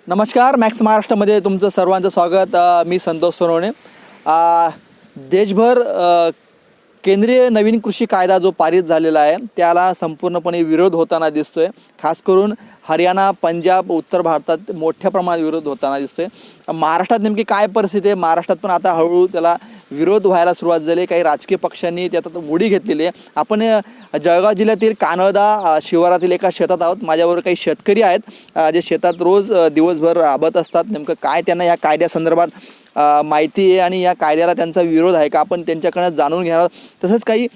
नमस्कार, मॅक्स महाराष्ट्रामध्ये तुमचं सर्वांचं स्वागत. मी संतोष सोनवणे. देशभर केंद्रीय नवीन कृषी कायदा जो पारित झालेला आहे त्याला संपूर्णपणे विरोध होताना दिसतोय. खास करून हरियाणा, पंजाब, उत्तर भारतात मोठ्या प्रमाणात विरोध होताना दिसतोय. महाराष्ट्रात नेमकी काय परिस्थिती आहे? महाराष्ट्रात पण आता हळूहळू त्याला विरोध व्हायला सुरुवात झाली. काही राजकीय पक्षांनी त्यात उडी घेतलेली आहे. आपण जळगाव जिल्ह्यातील कानळदा शिवारातील एका शेतात आहोत. माझ्याबरोबर काही शेतकरी आहेत जे शेतात रोज दिवसभर राबत असतात. नेमकं काय त्यांना या कायद्यासंदर्भात माहिती आहे आणि या कायद्याला त्यांचा विरोध आहे का, आपण त्यांच्याकडनं जाणून घेणार. तसंच काही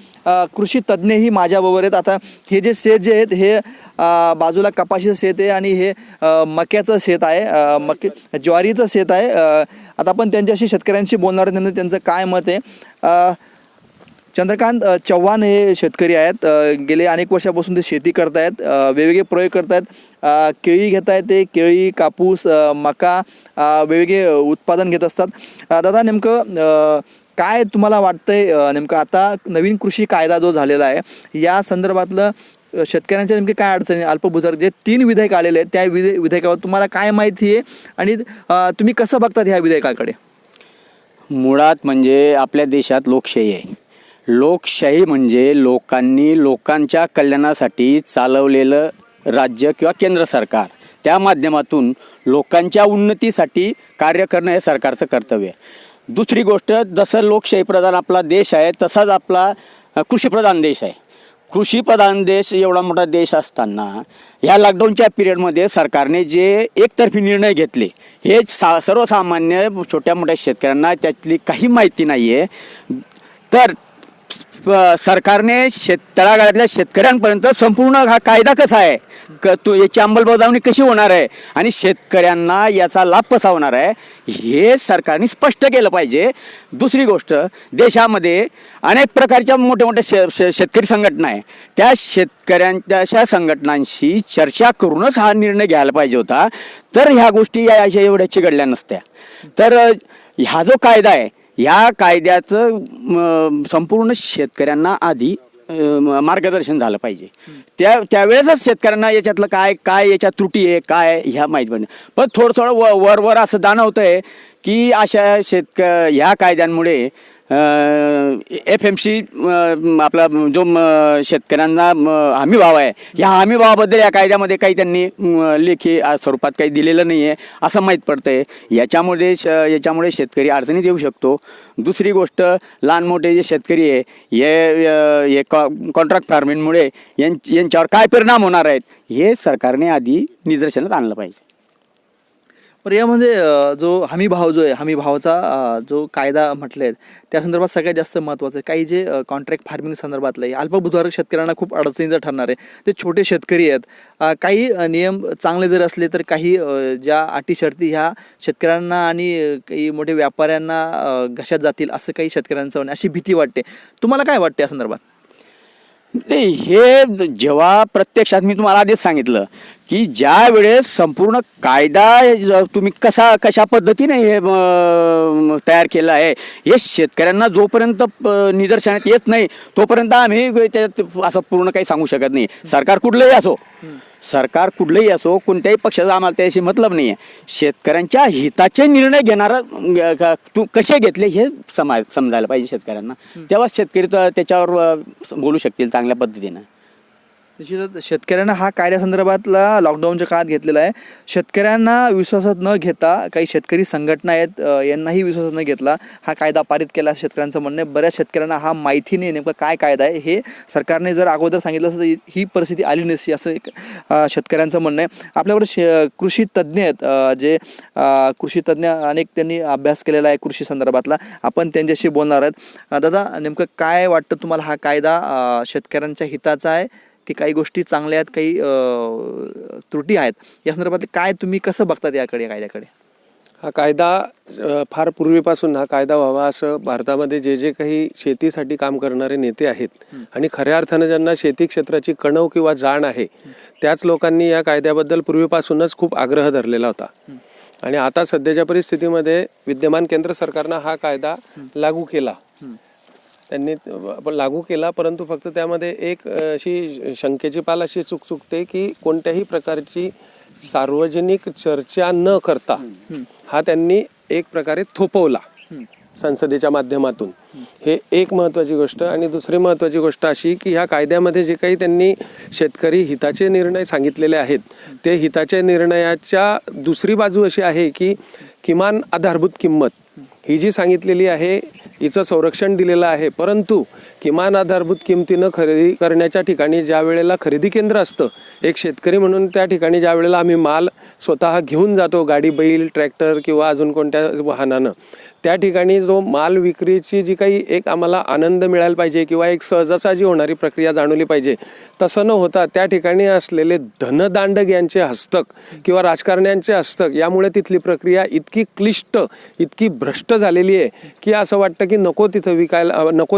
कृषी तज्ज्ञही माझ्याबरोबर आहेत. आता हे जे शेत जे आहेत हे बाजूला कपाशीचं शेत आहे आणि हे मक्याचं शेत आहे, ज्वारीचं शेत आहे. आता आपण त्यांच्याशी शेतकऱ्यांशी बोलणार आहे, त्यांचं काय मत आहे. चंद्रकांत चव्हाण हे शेतकरी आहेत. गेले अनेक वर्षापासून ते शेती करत आहेत, वेगवेगळे प्रयोग करत आहेत. केळी घेत आहेत, ते केळी, कापूस, मका वेगवेगळे उत्पादन घेत असतात. दादा, नेमकं काय तुम्हाला वाटतंय, नेमकं आता नवीन कृषी कायदा जो झालेला आहे या संदर्भातलं शेतकऱ्यांच्या नेमके काय अडचणी? अल्पभूधारक जे 3 विधेयक आलेले आहेत त्या विधेयकावर तुम्हाला काय माहिती आहे आणि तुम्ही कसं बघतात ह्या विधेयकाकडे? मुळात म्हणजे आपल्या देशात लोकशाही आहे. लोकशाही म्हणजे लोकांच्या कल्याणासाठी चालवलेलं राज्य किंवा केंद्र सरकार, त्या माध्यमातून लोकांच्या उन्नतीसाठी कार्य करणं हे सरकारचं कर्तव्य आहे. दुसरी गोष्ट, जसं लोकशाही प्रधान आपला देश आहे तसाच आपला कृषीप्रधान देश आहे. कृषीप्रधान देश एवढा मोठा देश असताना ह्या लॉकडाऊनच्या पिरियडमध्ये सरकारने जे एकतर्फी निर्णय घेतले हे सर्वसामान्य छोट्या मोठ्या शेतकऱ्यांना त्यातली काही माहिती नाही आहे. तर सरकारने तळागाळातल्या शेतकऱ्यांपर्यंत संपूर्ण हा कायदा कसा आहे, याची अंमलबजावणी कशी होणार आहे आणि शेतकऱ्यांना याचा लाभ कसा होणार आहे हे सरकारने स्पष्ट केलं पाहिजे. दुसरी गोष्ट, देशामध्ये अनेक प्रकारच्या मोठ्या मोठ्या शेतकरी संघटना आहे. त्या शेतकऱ्यांच्या संघटनांशी चर्चा करूनच हा निर्णय घ्यायला पाहिजे होता. तर ह्या गोष्टी अशा एवढ्या चिघडल्या नसत्या. तर हा जो कायदा आहे या कायद्याचं संपूर्ण शेतकऱ्यांना आधी मार्गदर्शन झालं पाहिजे. त्यावेळेसच शेतकऱ्यांना याच्यातलं काय याच्यात त्रुटी आहे काय ह्या माहीत पडणं. पण थोडं वर असं जाणवतं आहे की अशा ह्या कायद्यांमुळे FMC आपला जो शेतकऱ्यांना हमी भाव आहे, ह्या हमी भावाबद्दल या कायद्यामध्ये काही त्यांनी लेखी स्वरूपात काही दिलेलं नाही आहे असं माहीत पडतं आहे. याच्यामुळे शेतकरी अडचणीत येऊ शकतो. दुसरी गोष्ट, लहान मोठे जे शेतकरी आहे हे कॉन्ट्रॅक्ट फार्मिंगमुळे यांच्यावर काय परिणाम होणार आहेत हे सरकारने आधी निदर्शनात आणलं पाहिजे. पण यामध्ये जो हमी भाव जो आहे, हमी भावाचा जो कायदा म्हटले आहेत त्या संदर्भात सगळ्यात जास्त महत्त्वाचं आहे. काही जे कॉन्ट्रॅक्ट फार्मिंग संदर्भातलं आहे, अल्पभूधारक शेतकऱ्यांना खूप अडचणीचं ठरणार आहे. ते छोटे शेतकरी आहेत. काही नियम चांगले जर असले तर काही ज्या अटी शर्ती ह्या शेतकऱ्यांना आणि काही मोठे व्यापाऱ्यांना घशात जातील असं काही शेतकऱ्यांचं अशी भीती वाटते. तुम्हाला काय वाटते या संदर्भात? नाही, हे जेव्हा प्रत्यक्षात मी तुम्हाला आधीच सांगितलं की ज्या वेळेस संपूर्ण कायदा तुम्ही कशा पद्धतीने हे तयार केलं आहे हे शेतकऱ्यांना जोपर्यंत निदर्शनात येत नाही तोपर्यंत आम्ही त्यात असं पूर्ण काही सांगू शकत नाही. सरकार कुठलंही असो कोणत्याही पक्षाचा आम्हाला त्याशी मतलब नाही आहे. शेतकऱ्यांच्या हिताचे निर्णय घेणारा कसे घेतले हे समजायला पाहिजे शेतकऱ्यांना. तेव्हा शेतकरी त्याच्यावर बोलू शकतील चांगल्या पद्धतीनं. निश्चितच शेतकऱ्यांना हा कायद्यासंदर्भातला लॉकडाऊनच्या काळात घेतलेला आहे. शेतकऱ्यांना विश्वासात न घेता काही शेतकरी संघटना आहेत यांनाही विश्वासात न घेतला हा कायदा पारित केला शेतकऱ्यांचं म्हणणं आहे. बऱ्याच शेतकऱ्यांना हा माहिती नाही नेमकं काय कायदा आहे हे. सरकारने जर अगोदर सांगितलं असतं तर ही परिस्थिती आली नसती असं एक शेतकऱ्यांचं म्हणणं आहे. आपल्याबरोबर कृषी तज्ज्ञ आहेत जे कृषी तज्ज्ञ अनेक त्यांनी अभ्यास केलेला आहे कृषी संदर्भातला. आपण त्यांच्याशी बोलणार आहेत. दादा, नेमकं काय वाटतं तुम्हाला, हा कायदा शेतकऱ्यांच्या हिताचा आहे की काही गोष्टी चांगल्या आहेत, काही त्रुटी आहेत? या संदर्भात काय तुम्ही कसं बघतात या कायद्याकडे? हा कायदा फार पूर्वीपासून हा कायदा व्हावा असं भारतामध्ये जे काही शेतीसाठी काम करणारे नेते आहेत आणि खऱ्या अर्थानं ज्यांना शेती क्षेत्राची कणव किंवा जाण आहे त्याच लोकांनी या कायद्याबद्दल पूर्वीपासूनच खूप आग्रह धरलेला होता. आणि आता सध्याच्या परिस्थितीमध्ये विद्यमान केंद्र सरकारनं हा कायदा लागू केला. त्यांनी लागू केला, परंतु फक्त त्यामध्ये एक अशी शंकेची पाल अशी चुकते की कोणत्याही प्रकारची सार्वजनिक चर्चा न करता हा त्यांनी एक प्रकारे थोपवला संसदेच्या माध्यमातून. हे एक महत्त्वाची गोष्ट. आणि दुसरी महत्त्वाची गोष्ट अशी की ह्या कायद्यामध्ये जे काही त्यांनी शेतकरी हिताचे निर्णय सांगितलेले आहेत, ते हिताच्या निर्णयाच्या दुसरी बाजू अशी आहे की किमान आधारभूत किंमत ही जी सांगितलेली आहे हिचं संरक्षण दिलेलं आहे, परंतु किमान आधारभूत किमतीनं खरेदी करण्याच्या ठिकाणी ज्या वेळेला खरेदी केंद्र असतं, एक शेतकरी म्हणून त्या ठिकाणी ज्या वेळेला आम्ही माल स्वतः घेऊन जातो, गाडी, बैल, ट्रॅक्टर किंवा अजून कोणत्या वाहनानं, त्या ठिकाणी जो माल विक्रीची जी काही एक आम्हाला आनंद मिळायला पाहिजे किंवा एक सहजासहजी होणारी प्रक्रिया जाणवली पाहिजे, तसं न होता त्या ठिकाणी असलेले धनदांडग यांचे हस्तक किंवा राजकारण्यांचे हस्तक, यामुळे तिथली प्रक्रिया इतकी क्लिष्ट, इतकी भ्रष्ट झालेली आहे की असं वाटतं की नको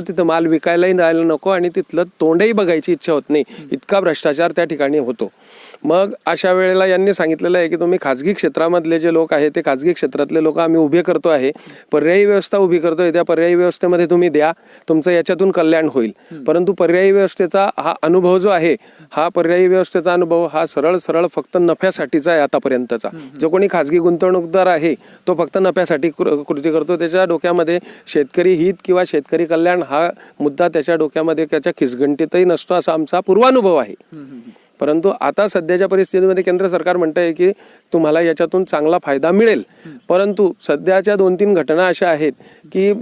तिथं माल विकायलाही जायला नको आणि तिथलं तोंडही बघायची इच्छा होत नाही, इतका भ्रष्टाचार त्या ठिकाणी होतो. मग अशा वेळेला यांनी सांगितलेलं आहे की तुम्ही खाजगी क्षेत्रामधले जे लोक आहेत, ते खाजगी क्षेत्रातले लोक आम्ही उभे करतो आहे, पर्यायी व्यवस्था उभी करतोय, त्या पर्यायी व्यवस्थेमध्ये तुम्ही द्या, तुमचं याच्यातून कल्याण होईल. परंतु पर्यायी व्यवस्थेचा हा अनुभव जो आहे, हा पर्यायी व्यवस्थेचा अनुभव हा सरळ फक्त नफ्यासाठीचा आहे आतापर्यंतचा. जो कोणी खाजगी गुंतवणूकदार आहे तो फक्त नफ्यासाठी कृती करतो. त्याच्या डोक्यामध्ये शेतकरी हित किंवा शेतकरी कल्याण हा मुद्दा त्याच्या डोक्यामध्ये, त्याच्या खिसगंटीतही नसतो, असा आमचा पूर्वानुभव आहे. परंतु आता सध्याच्या परिस्थितीमध्ये केंद्र सरकार म्हणत आहे की तुम्हाला याच्यातून चांगला फायदा मिळेल, परंतु सध्याच्या 2-3 घटना अशा आहेत की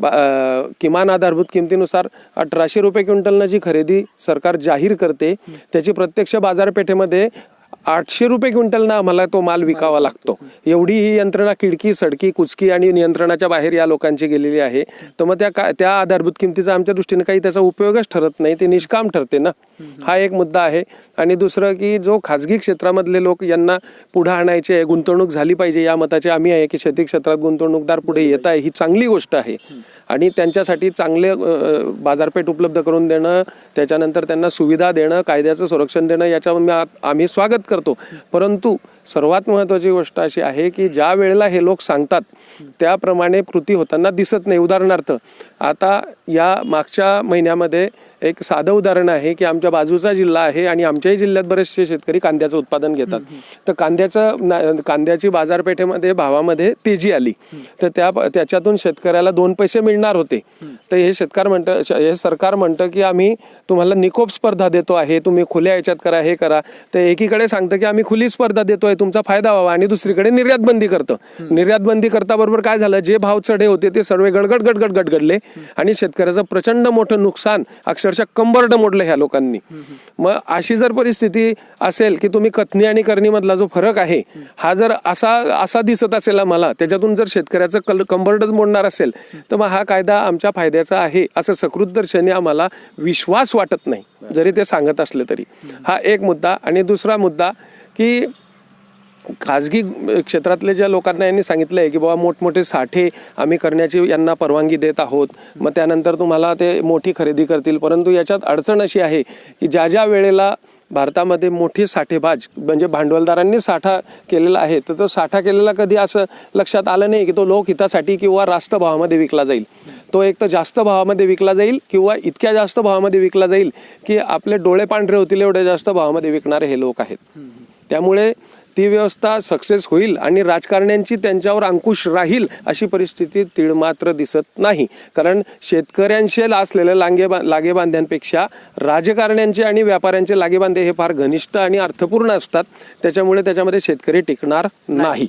किमान आधारभूत किमतीनुसार 1800 रुपये क्विंटलनं जी खरेदी सरकार जाहीर करते, त्याची प्रत्यक्ष बाजारपेठेमध्ये 800 रुपये क्विंटलनं आम्हाला तो माल विकावा लागतो. एवढी ही यंत्रणा किडकी, सडकी, कुचकी आणि नियंत्रणाच्या बाहेर या लोकांची गेलेली आहे. तर मग त्या आधारभूत किमतीचा आमच्या दृष्टीने काही त्याचा उपयोगच ठरत नाही, ते निष्काम ठरते ना. हा एक मुद्दा आहे. आणि दुसरं की जो खाजगी क्षेत्रामधले लोक यांना पुढे आणायचे, गुंतवणूक झाली पाहिजे या मताचे आम्ही आहे की शेती क्षेत्रात गुंतवणूकदार पुढे येत आहे, ही चांगली गोष्ट आहे. आणि त्यांच्यासाठी चांगले बाजारपेठ उपलब्ध करून देणं, त्याच्यानंतर त्यांना सुविधा देणं, कायद्याचं संरक्षण देणं, याच्या आम्ही स्वागत करतो. परंतु सर्वात महत्त्वाची गोष्ट अशी आहे की ज्या वेळेला हे लोक सांगतात त्याप्रमाणे कृती होताना दिसत नाही. उदाहरणार्थ, आता या मागच्या महिन्यामध्ये एक साधं उदाहरण आहे की आमच्या बाजूचा जिल्हा आहे आणि आमच्याही जिल्ह्यात बरेचसे शेतकरी कांद्याचं उत्पादन घेतात. तर कांद्याची बाजारपेठेमध्ये भावामध्ये तेजी आली, तर त्याच्यातून शेतकऱ्याला 2 पैसे मिळणार होते. तर हे सरकार म्हणतं की आम्ही तुम्हाला निकोप स्पर्धा देतो आहे, तुम्ही खुल्या याच्यात करा, हे करा. तर एकीकडे सांगतं की आम्ही खुली स्पर्धा देतोय, तुमचा फायदा व्हावा, आणि दुसरीकडे निर्यात बंदी करतं. निर्यात बंदी करता बरोबर काय झालं, जे भाव चढे होते ते सर्व गडगडले आणि शेतकऱ्याचं प्रचंड मोठं नुकसान, अक्षरशः कंबरड मोडलं ह्या लोकांनी. मग अशी जर परिस्थिती असेल की तुम्ही कथनी आणि करणी मधला जो फरक आहे हा जर असा दिसत असेल आम्हाला, त्याच्यातून जर शेतकऱ्याचं कंबरडच मोडणार असेल, तर मग हा कायदा आमच्या फायद्याचा आहे असं सकृतदर्शनी आम्हाला विश्वास वाटत नाही, जरी ते सांगत असले तरी. हा एक मुद्दा. आणि दुसरा मुद्दा की खाजगी क्षेत्रातले ज्या लोकांना यांनी सांगितलं आहे की बाबा मोठमोठे साठे आम्ही करण्याची यांना परवानगी देत आहोत, मग त्यानंतर तुम्हाला ते मोठी खरेदी करतील. परंतु याच्यात अडचण अशी आहे की ज्या वेळेला भारतामध्ये मोठी साठेबाज म्हणजे भांडवलदारांनी साठा केलेला आहे, तर तो साठा केलेला कधी असं लक्षात आलं नाही की तो लोकहितासाठी किंवा रास्त भावामध्ये विकला जाईल. तो एक तर जास्त भावामध्ये विकला जाईल किंवा इतक्या जास्त भावामध्ये विकला जाईल की आपले डोळे पांढरे होतील एवढ्या जास्त भावामध्ये विकणारे हे लोक आहेत. त्यामुळे ती व्यवस्था सक्सेस होईल आणि राजकारण्यांची त्यांच्यावर अंकुश राहील अशी परिस्थिती तीळमात्र दिसत नाही. कारण शेतकऱ्यांशी असलेले लागेबांध्यांपेक्षा राजकारण्यांचे आणि व्यापाऱ्यांचे लागेबांधे हे फार घनिष्ठ आणि अर्थपूर्ण असतात. त्याच्यामुळे त्याच्यामध्ये शेतकरी टिकणार नाही.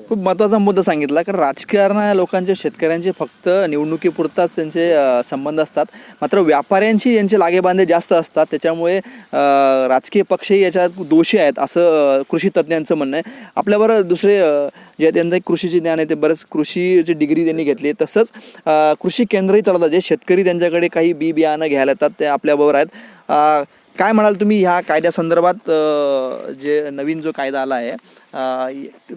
खूप महत्त्वाचा मुद्दा सांगितला, कारण राजकारण लोकांचे, शेतकऱ्यांचे फक्त निवडणुकीपुरताच त्यांचे संबंध असतात, मात्र व्यापाऱ्यांशी यांचे लागेबांधे जास्त असतात. त्याच्यामुळे राजकीय पक्षही याच्यात दोषी आहेत असं कृषी तज्ज्ञांचं म्हणणं आहे. आपल्याबरोबर दुसरे जे त्यांचं कृषीचे ज्ञान आहे ते बरेच कृषीची डिग्री त्यांनी घेतली, तसंच कृषी केंद्रही चालवतात, जे शेतकरी त्यांच्याकडे काही बियाणं घ्यायला येतात ते आपल्याबरोबर आहेत. काय म्हणाल तुम्ही ह्या कायद्यासंदर्भात? जे नवीन जो कायदा आला आहे,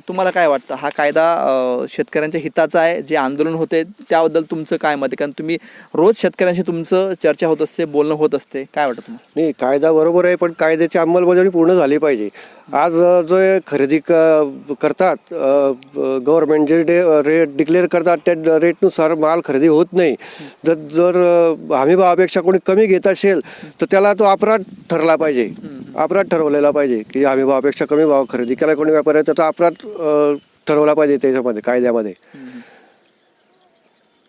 तुम्हाला काय वाटतं, हा कायदा शेतकऱ्यांच्या हिताचा आहे? जे आंदोलन होते त्याबद्दल तुमचं काय मत आहे? कारण तुम्ही रोज शेतकऱ्यांशी तुमचं चर्चा होत असते, बोलणं होत असते, काय वाटतं तुम्हाला? नाही, कायदा बरोबर आहे, पण कायद्याची अंमलबजावणी पूर्ण झाली पाहिजे. आज जो खरेदी करतात गव्हर्नमेंट जे रेट डिक्लेअर करतात त्या रेटनुसार माल खरेदी होत नाही. जर हमीभावापेक्षा कोणी कमी घेत असेल तर त्याला तो अपराध ठरला पाहिजे. अपराध ठरवलेला पाहिजे की हमी भावापेक्षा कमी भाव खरेदी केला कोणी व्यापारी त्याचा अपराध ठरवला पाहिजे त्याच्यामध्ये कायद्यामध्ये.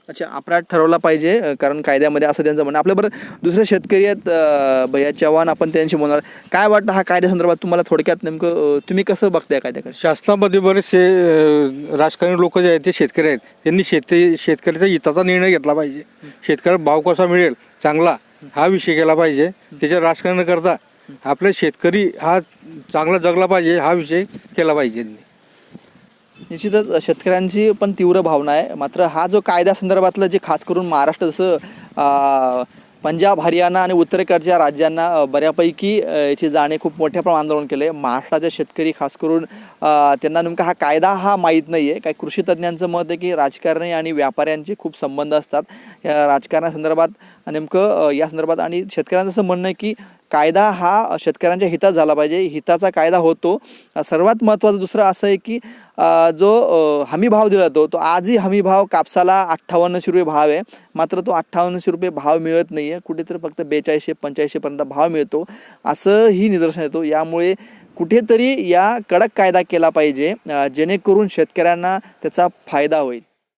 अच्छा, अपराध ठरवला पाहिजे कारण कायद्यामध्ये असं त्यांचं म्हणणं. आपल्याबरोबर दुसरे शेतकरी आहेत भैया चव्हाण, आपण त्यांशी बोलणार. काय वाटतं हा कायद्यासंदर्भात तुम्हाला थोडक्यात नेमकं तुम्ही कसं बघताय कायद्याकडे? शासनामध्ये बरेचसे राजकारणी लोक जे आहेत ते शेतकरी आहेत. त्यांनी शेतकऱ्याच्या हिताचा निर्णय घेतला पाहिजे. शेतकऱ्याला भाव कसा मिळेल चांगला हा विषय केला पाहिजे. त्याच्या राजकारण करता आपला शेतकरी हा चांगला जगला पाहिजे हा विषय केला पाहिजे. निश्चितच शेतकऱ्यांची पण तीव्र भावना आहे. मात्र हा जो कायद्यासंदर्भातलं जे खास करून महाराष्ट्र जसं पंजाब, हरियाणा आणि उत्तरेकडच्या राज्यांना बऱ्यापैकी याची जाणे खूप मोठ्या प्रमाणात आंदोलन केले. महाराष्ट्राचे शेतकरी खास करून त्यांना नेमका हा कायदा हा माहीत नाही आहे. काही कृषी तज्ज्ञांचं मत आहे की राजकारणी आणि व्यापाऱ्यांचे खूप संबंध असतात या राजकारणासंदर्भात नेमकं या संदर्भात. आणि शेतकऱ्यांचं असं म्हणणं आहे की कायदा हा शेतकऱ्यांच्या हितात झाला पाहिजे, हिताचा कायदा होतो. सर्वात महत्त्वाचं दुसरं असं आहे की जो हमी भाव दिला जातो तो आजही हमी भाव कापसाला 5800 रुपये भाव आहे. मात्र तो 5800 रुपये भाव मिळत नाही आहे, कुठेतरी फक्त 4200-8500पर्यंत भाव मिळतो असंही निदर्शन येतो. यामुळे कुठेतरी या कडक कायदा केला पाहिजे जेणेकरून शेतकऱ्यांना त्याचा फायदा होईल.